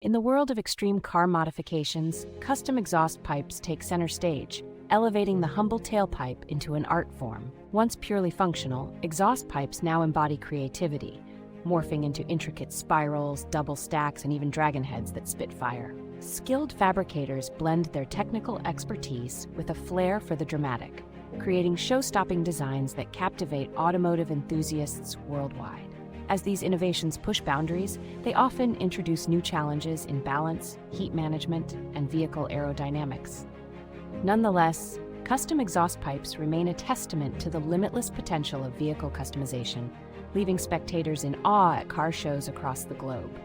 In the world of extreme car modifications, custom exhaust pipes take center stage, elevating the humble tailpipe into an art form. Once purely functional, exhaust pipes now embody creativity, morphing into intricate spirals, double stacks, and even dragon heads that spit fire. Skilled fabricators blend their technical expertise with a flair for the dramatic, creating show-stopping designs that captivate automotive enthusiasts worldwide. As these innovations push boundaries, they often introduce new challenges in balance, heat management, and vehicle aerodynamics. Nonetheless, custom exhaust pipes remain a testament to the limitless potential of vehicle customization, leaving spectators in awe at car shows across the globe.